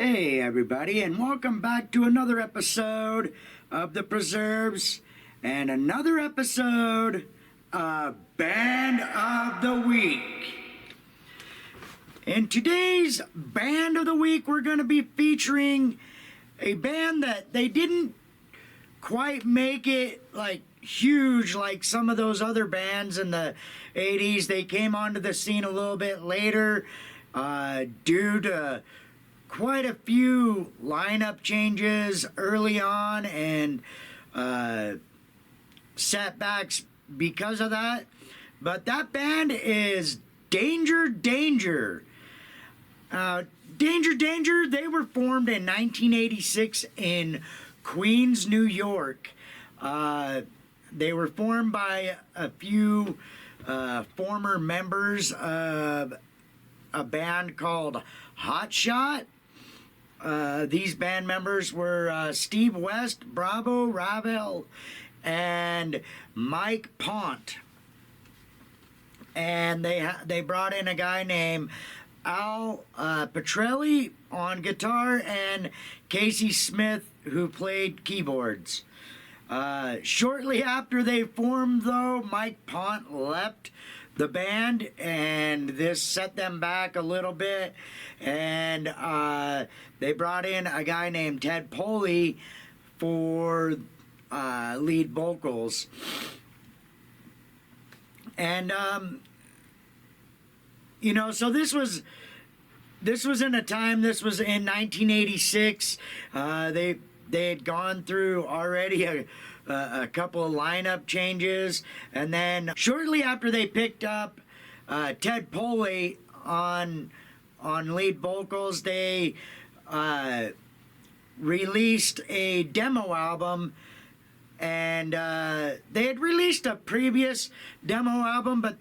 Hey everybody, and welcome back to another episode of The Preserves and another episode of Band of the Week. In today's Band of the Week, we're going to be featuring a band that they didn't quite make it like huge like some of those other bands in the 80s. They came onto the scene a little bit later due to quite a few lineup changes early on and setbacks because of that. But that band is Danger Danger. Danger Danger, they were formed in 1986 in Queens, New York. They were formed by a few former members of a band called Hot Shot. These band members were Steve West, Bravo, Ravel, and Mike Pont. And they brought in a guy named Al Petrelli on guitar and Casey Smith, who played keyboards. Shortly after they formed, though, Mike Pont left the band, and this set them back a little bit, and they brought in a guy named Ted Poley for lead vocals. And so this was in a time, this was in 1986. They had gone through already a couple of lineup changes, and then shortly after they picked up Ted Poley on lead vocals, they released a demo album. And they had released a previous demo album, but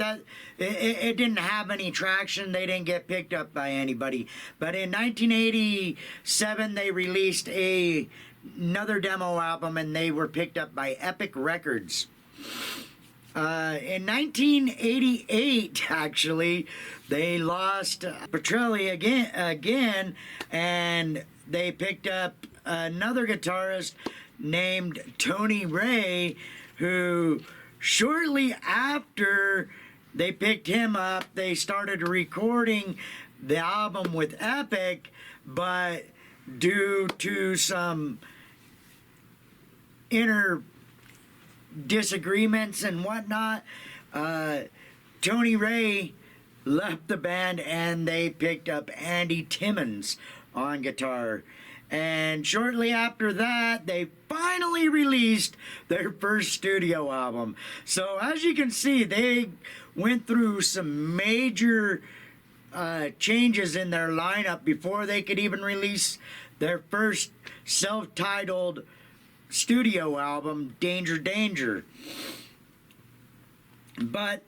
it didn't have any traction. They didn't get picked up by anybody. But in 1987, they released another demo album, and they were picked up by Epic Records. In 1988, actually, they lost Petrelli again, and they picked up another guitarist named Tony Ray, who shortly after they picked him up, they started recording the album with Epic, but due to some inner disagreements and whatnot, Tony Ray left the band and they picked up Andy Timmons on guitar. And shortly after that, they finally released their first studio album. So as you can see, they went through some major changes in their lineup before they could even release their first self-titled studio album, Danger Danger. But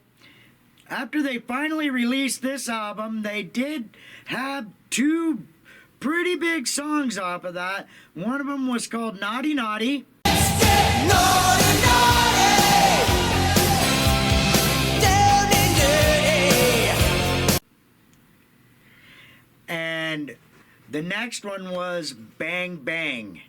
after they finally released this album, they did have two pretty big songs off of that. One of them was called Naughty Naughty. Naughty, naughty. Down and dirty. And the next one was Bang Bang.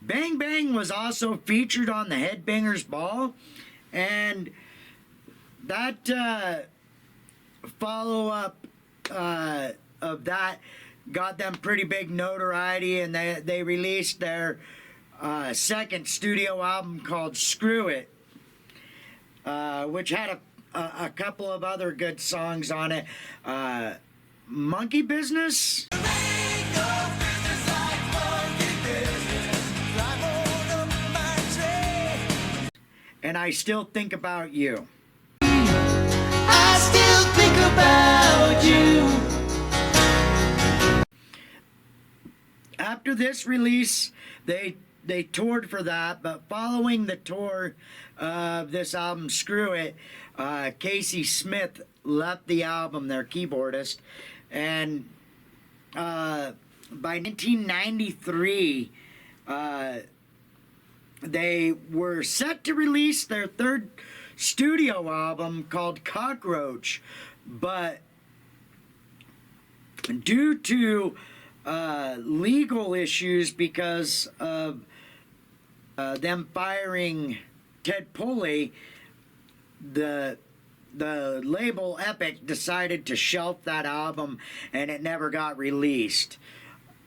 Bang Bang was also featured on the Headbangers Ball. And that follow-up of that got them pretty big notoriety, and they released their second studio album called Screw It, which had a couple of other good songs on it. Monkey Business. And I Still Think About You. I still think about you. After this release, they toured for that, but following the tour of this album, Screw It, Casey Smith left the album, their keyboardist, and by 1993, they were set to release their third studio album called Cockroach, but due to legal issues because of them firing Ted Pulley, the label Epic decided to shelf that album, and it never got released.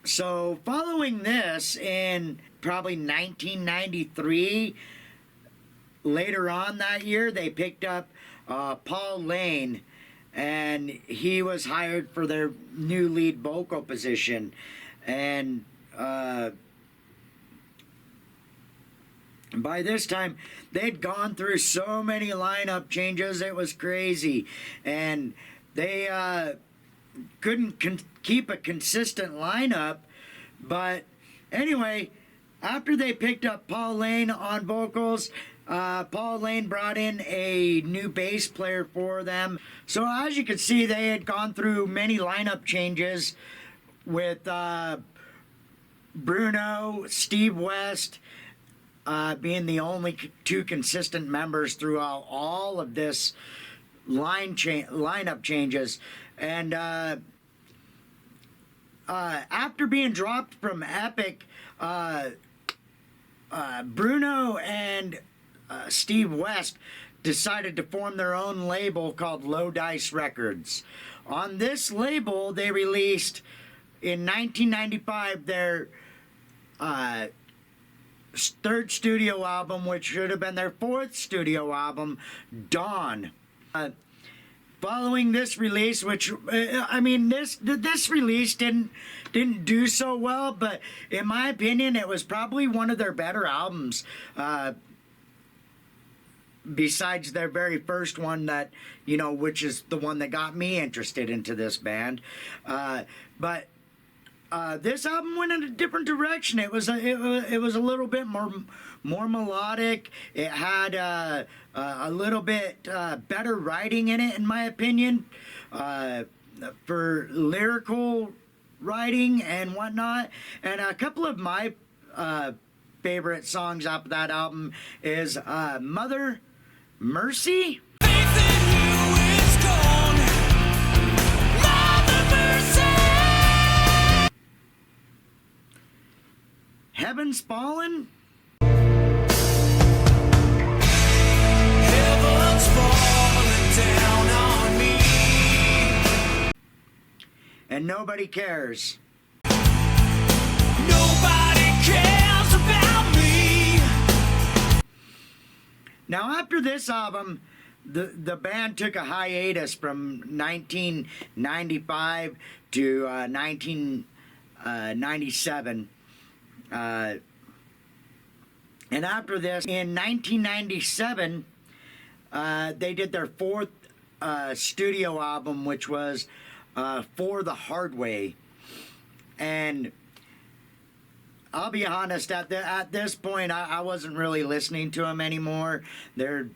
So following this, in probably 1993, later on that year, they picked up Paul Lane, and he was hired for their new lead vocal position. And by this time, they'd gone through so many lineup changes, it was crazy. And they couldn't keep a consistent lineup. But anyway, after they picked up Paul Lane on vocals, Paul Lane brought in a new bass player for them. So as you can see, they had gone through many lineup changes with Bruno, Steve West, being the only two consistent members throughout all of this lineup changes. And after being dropped from Epic, Bruno and Steve West decided to form their own label called Low Dice Records. On this label, they released in 1995 their third studio album, which should have been their fourth studio album, Dawn. Following this release, which this release didn't do so well, but in my opinion, it was probably one of their better albums. Besides their very first one, that which is the one that got me interested into this band. But this album went in a different direction. It was a little bit more melodic. It had a little bit better writing in it, in my opinion, for lyrical writing and whatnot. And a couple of my favorite songs off of that album is Mother Mercy. Heaven's Fallen. Heaven's falling down on me. And Nobody Cares. Nobody cares about me. Now, after this album, the band took a hiatus from 1995 to 1997. And after this, in 1997, they did their fourth studio album, which was For the Hard Way. And I'll be honest, at this point, I wasn't really listening to them anymore. There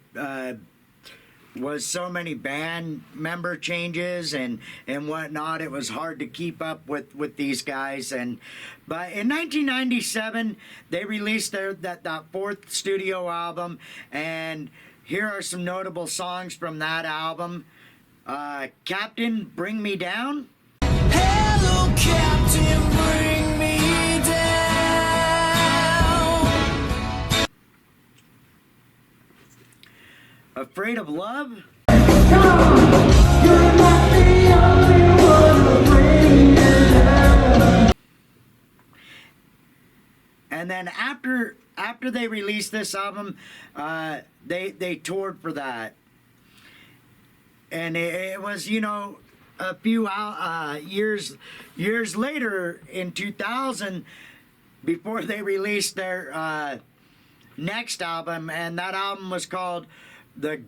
was so many band member changes and whatnot. It was hard to keep up with these guys. But in 1997, they released that fourth studio album, and here are some notable songs from that album. Captain, Bring Me Down. Hello, Captain, bring me down. Afraid of Love. And then after they released this album, they toured for that. And it was, a few years later in 2000, before they released their next album, and that album was called The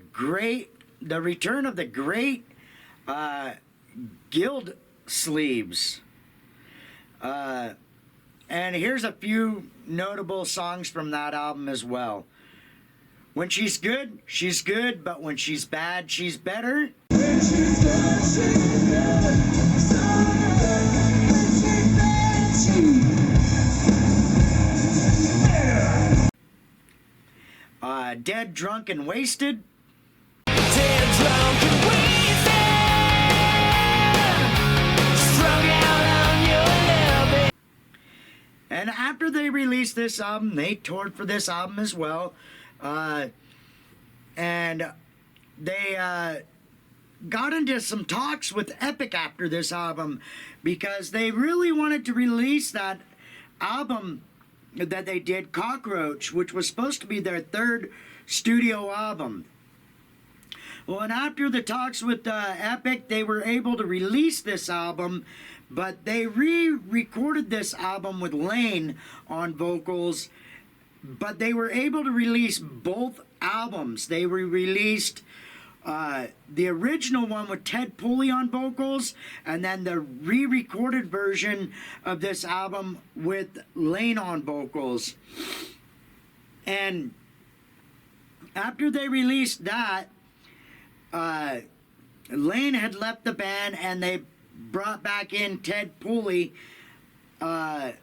Return of the Great Guild Sleeves. And here's a few notable songs from that album as well. When she's good, but when she's bad, she's better. When she's good, she's good. So good. When she's bad, she's better. Dead, Drunk, and Wasted. And after they released this album, they toured for this album as well. And they got into some talks with Epic after this album because they really wanted to release that album that they did, Cockroach, which was supposed to be their third studio album. Well, and after the talks with Epic, they were able to release this album, but they re-recorded this album with Lane on vocals, but they were able to release both albums. They released the original one with Ted Pulley on vocals, and then the re-recorded version of this album with Lane on vocals. And after they released that, Lane had left the band, and they brought back in Ted Pulley, and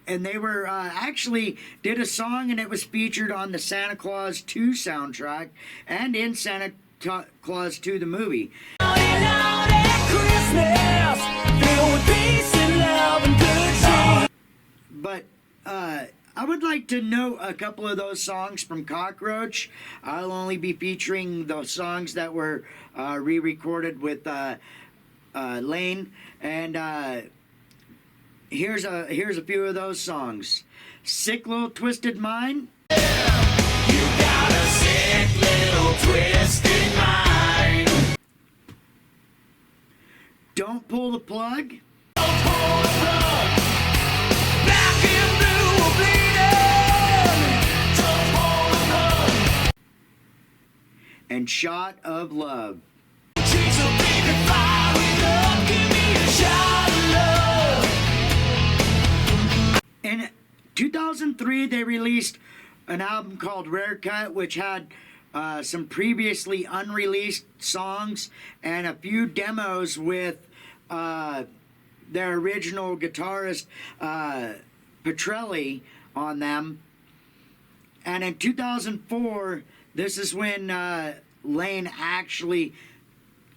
they were actually did a song, and it was featured on the Santa Claus 2 soundtrack and in Santa Claus 2 the movie. But I would like to note a couple of those songs from Cockroach. I'll only be featuring the songs that were re-recorded with Lane, and here's a few of those songs. Sick Little Twisted Mind. You got a sick little twisted mind. Don't Pull the Plug. Don't pull the plug. Black and blue are bleeding. Don't pull the plug. And Shot of Love. She's a baby fire with love. Give me a shot of love. In 2003, they released an album called Rare Cut, which had some previously unreleased songs and a few demos with their original guitarist Petrelli on them. And in 2004, this is when Lane actually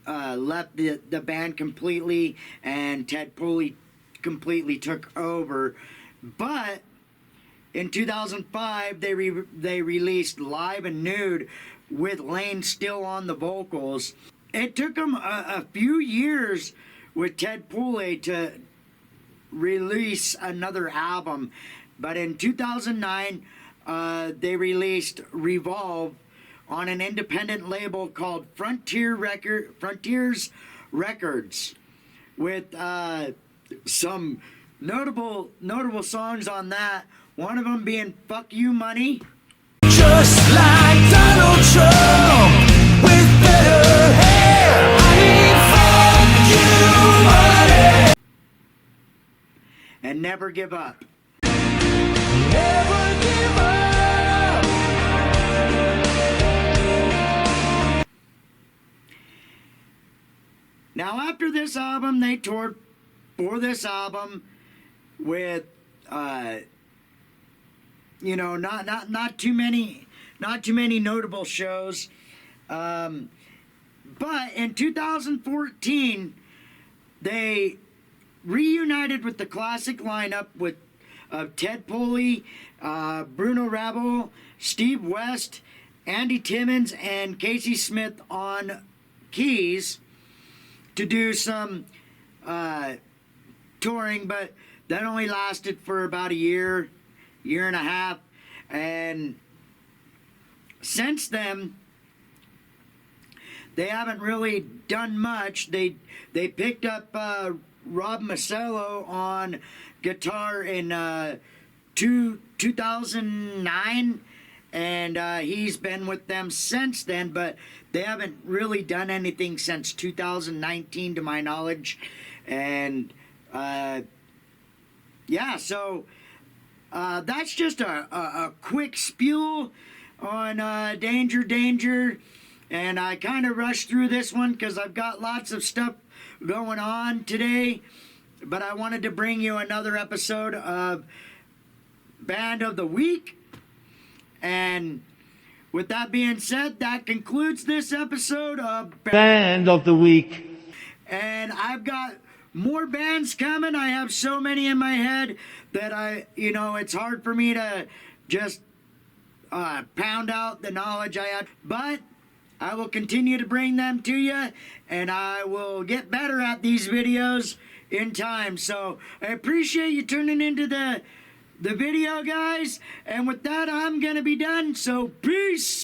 left the band completely, and Ted Pulley completely took over. But in 2005, they released Live and Nude with Lane still on the vocals. It took them a few years with Ted Pulley to release another album, but in 2009, they released Revolve on an independent label called Frontiers Records, with some notable songs on that. One of them being Fuck You Money. Just like Donald Trump with better hair. I need fuck you money. And Never Give Up. Never give up. Now, after this album, they toured for this album with not too many notable shows, but in 2014 they reunited with the classic lineup with Ted Pulley, Bruno Rabel, Steve West, Andy Timmons, and Casey Smith on keys to do some touring, but that only lasted for about a year and a half. And since then, they haven't really done much. They picked up Rob Masello on guitar in 2009, and he's been with them since then, but they haven't really done anything since 2019 to my knowledge. And yeah, so that's just a quick spiel on Danger, and I kind of rushed through this one because I've got lots of stuff going on today, but I wanted to bring you another episode of Band of the Week. And with that being said, that concludes this episode of Band of the Week. And I've got more bands coming. I have so many in my head that it's hard for me to just pound out the knowledge I have. But I will continue to bring them to you, and I will get better at these videos in time. So I appreciate you tuning into the video, guys. And with that, I'm going to be done. So peace.